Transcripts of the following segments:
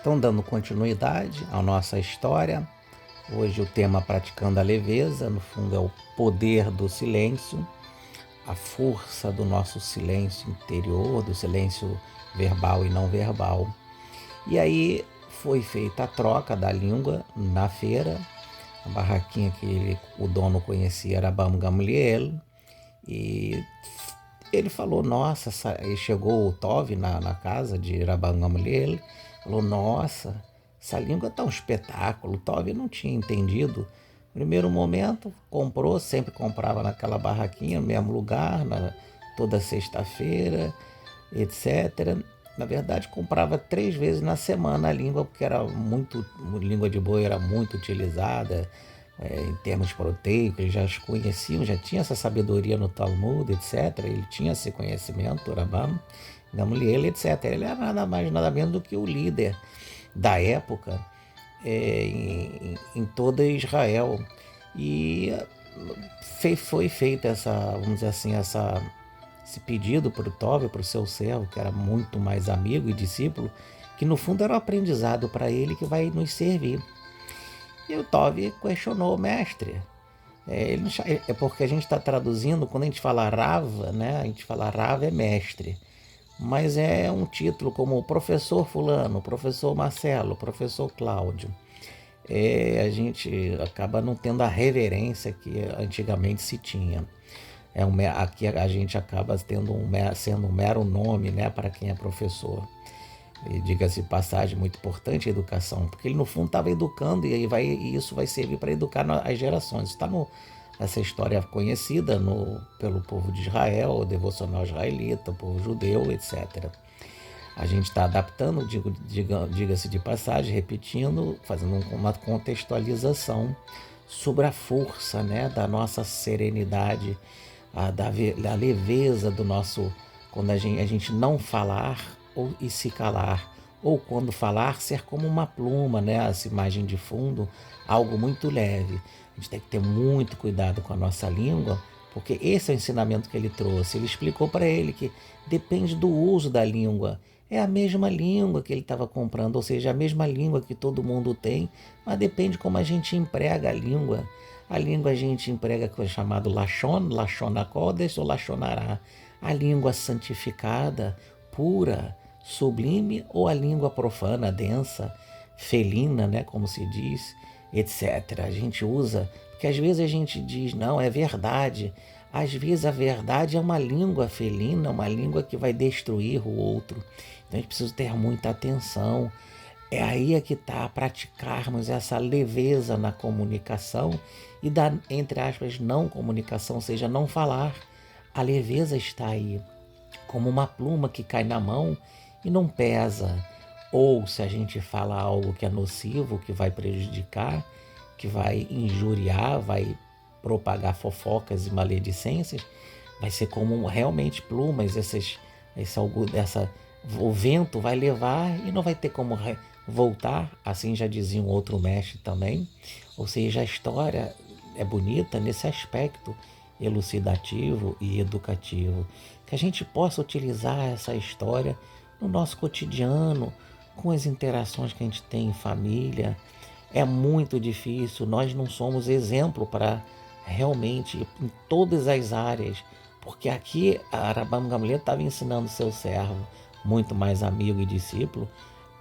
Então, dando continuidade à nossa história, hoje o tema praticando a leveza, no fundo é o poder do silêncio, a força do nosso silêncio interior, do silêncio verbal e não verbal. E aí foi feita a troca da língua na feira, a barraquinha que o dono conhecia era Rabban Gamliel, e ele falou, nossa, e chegou o Tov na casa de Rabban Gamliel, falou, nossa, essa língua tá um espetáculo. O Tov não tinha entendido. No primeiro momento, comprou, sempre comprava naquela barraquinha, no mesmo lugar, toda sexta-feira, etc. Na verdade, comprava 3 vezes na semana a língua, porque era muito, língua de boi era muito utilizada, em termos proteicos, eles já conheciam, já tinha essa sabedoria no Talmud, etc. Ele tinha esse conhecimento, Rabban Gamliel, etc. Ele era nada mais, nada menos do que o líder da época em toda Israel. E foi feita essa, vamos dizer assim, esse pedido para o Tov, para o seu servo, que era muito mais amigo e discípulo, que no fundo era um aprendizado para ele que vai nos servir. E o Tov questionou o mestre. É porque a gente está traduzindo, quando a gente fala Rava, né? A gente fala Rava é mestre. Mas é um título como professor fulano, professor Marcelo, professor Cláudio. A gente acaba não tendo a reverência que antigamente se tinha. Aqui a gente acaba sendo um mero nome, né, para quem é professor. E diga-se passagem, muito importante a educação, porque ele no fundo estava educando e isso vai servir para educar as gerações. Está essa história conhecida pelo povo de Israel, o devocional israelita, o povo judeu, etc. A gente está adaptando, diga-se de passagem, repetindo, fazendo uma contextualização sobre a força, né, da nossa serenidade, da leveza do nosso, quando a gente não falar e se calar, ou quando falar ser como uma pluma, né, essa imagem de fundo, algo muito leve. A gente tem que ter muito cuidado com a nossa língua, porque esse é o ensinamento que ele trouxe. Ele explicou para ele que depende do uso da língua. É a mesma língua que ele estava comprando, ou seja, a mesma língua que todo mundo tem, mas depende como a gente emprega a língua. A língua a gente emprega com o chamado Lashon, Lashon HaKodesh ou Lashon Hara. A língua santificada, pura, sublime, ou a língua profana, densa, felina, né, como se diz, etc. A gente usa, porque às vezes a gente diz, não, é verdade. Às vezes a verdade é uma língua felina, uma língua que vai destruir o outro. Então a gente precisa ter muita atenção. É aí que está praticarmos essa leveza na comunicação e da, entre aspas, não comunicação, ou seja, não falar. A leveza está aí, como uma pluma que cai na mão e não pesa. Ou se a gente fala algo que é nocivo, que vai prejudicar, que vai injuriar, vai propagar fofocas e maledicências, vai ser como realmente plumas, o vento vai levar e não vai ter como voltar, assim já dizia um outro mestre também. Ou seja, a história é bonita nesse aspecto elucidativo e educativo, que a gente possa utilizar essa história no nosso cotidiano, com as interações que a gente tem em família. É muito difícil, nós não somos exemplo para realmente em todas as áreas, porque aqui a Rabban Gamliel estava ensinando seu servo, muito mais amigo e discípulo,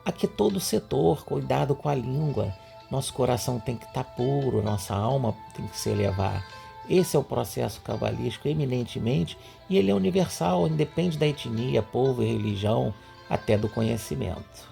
a que todo setor, cuidado com a língua, nosso coração tem que estar puro, nossa alma tem que se elevar. Esse é o processo cabalístico eminentemente, e ele é universal, independe da etnia, povo e religião, até do conhecimento.